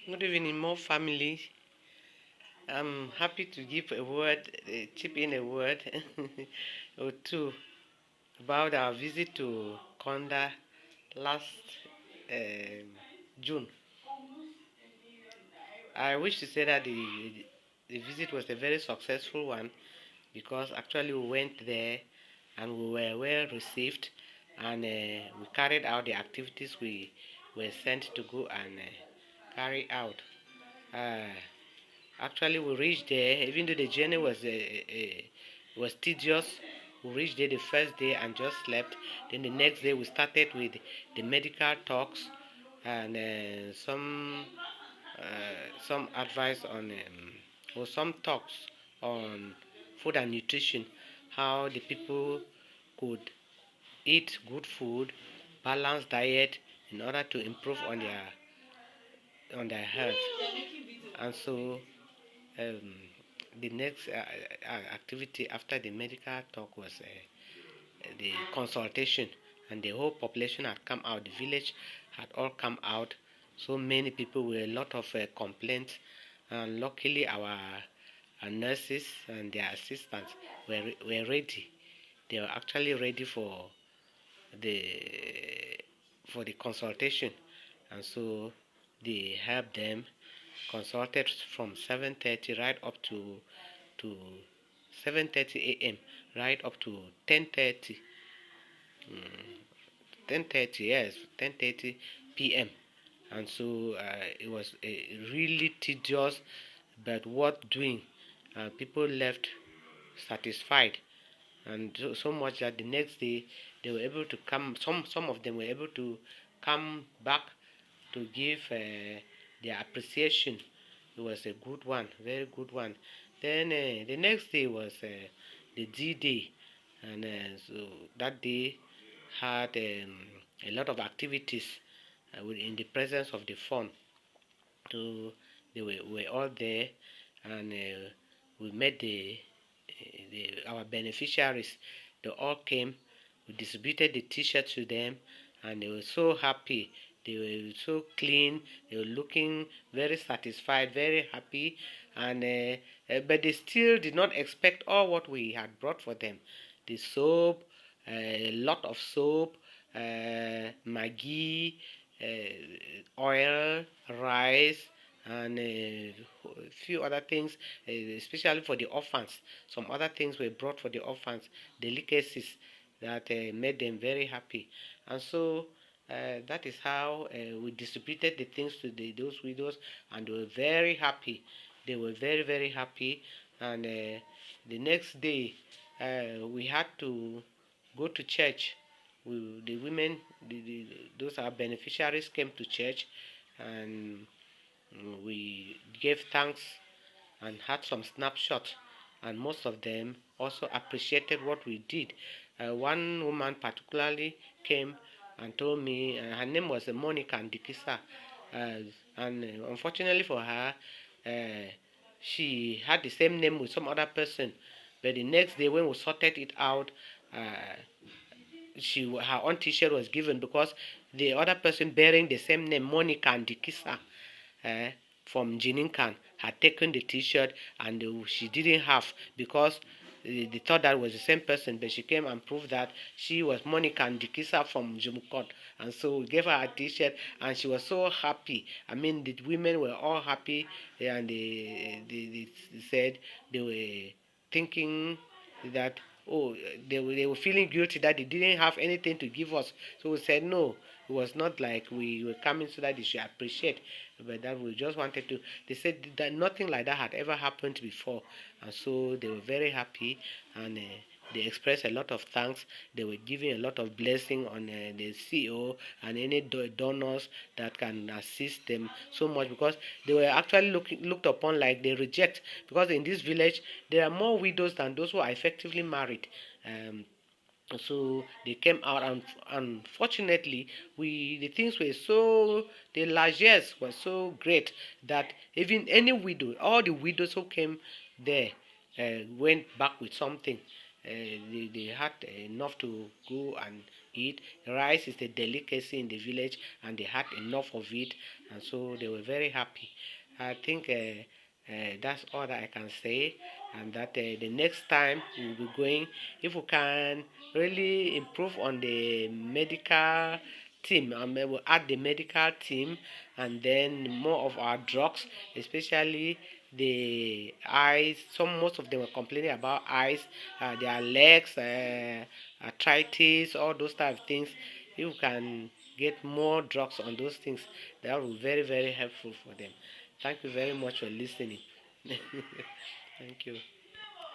Good evening, more family. I'm happy to give a word, chip in a word or two about our visit to Konda last um, June. I wish to say that the visit was a very successful one because actually we went there and we were well received and we carried out the activities we were sent to go and carry out. Uh, Actually, we reached there, even though the journey was tedious. We reached there the first day and just slept. Then the next day, we started with the medical talks and some advice on or some talks on food and nutrition, how the people could eat good food, balanced diet in order to improve on their health. And so um, the next activity after the medical talk was the consultation, and the whole population had come out. The village had all come out. So many people with a lot of complaints, and luckily our nurses and their assistants were ready. They were actually ready the for the consultation, and so they helped them consulted from 7:30 right up to 7:30 a.m. right up to 10:30 10:30 yes 10:30 p.m. And so it was really tedious but worth doing. People left satisfied, and so much that the next day they were able to come. Some of them were able to come back to give their appreciation. It was a good one, very good one. Then the next day was the D Day, and so that day had a lot of activities in the presence of the fund. So they were all there, and we met our beneficiaries. They all came. We distributed the T-shirts to them, and they were so happy. They were so clean. They were looking very satisfied, very happy, and but they still did not expect all what we had brought for them. The soap, a lot of soap, Maggi, oil, rice, and a few other things, especially for the orphans. Some other things were brought for the orphans, delicacies that made them very happy. And so that is how we distributed the things to those widows, and they were very happy. They were very, very happy. And the next day, we had to go to church. The women, those are beneficiaries, came to church, and we gave thanks and had some snapshots, and most of them also appreciated what we did. One woman particularly came and told me her name was Monica Ndikisa, and unfortunately for her, uh, she had the same name with some other person. But the next day, when we sorted it out, uh, her own T-shirt was given because the other person bearing the same name, Monica Ndikisa, uh, from Jininkan, had taken the T-shirt, and she didn't have because they thought that was the same person, but she came and proved that she was Monica Ndikisa from Jumukot. And so we gave her a T-shirt, and she was so happy. I mean, the women were all happy, and they said they were thinking that, oh, they were feeling guilty that they didn't have anything to give us. So we said no, it was not like we were coming so that they should appreciate, but that we just wanted to. They said that nothing like that had ever happened before, and so they were very happy, and they expressed a lot of thanks. They were giving a lot of blessing on the CEO and any donors that can assist them so much, because they were actually looked upon like they reject, because in this village there are more widows than those who are effectively married. Um, so they came out, and unfortunately the things were so, the largesse was so great that even any widow, all the widows who came there went back with something. They had enough to go and eat. Rice is a delicacy in the village, and they had enough of it, and so they were very happy. I think that's all that I can say, and that the next time we'll be going, if we can really improve on the medical team, and we'll add the medical team, and then more of our drugs, especially the eyes. Most of them were complaining about eyes, their legs, arthritis, all those type of things. If we can get more drugs on those things, that will be very, very helpful for them. Thank you very much for listening. Thank you.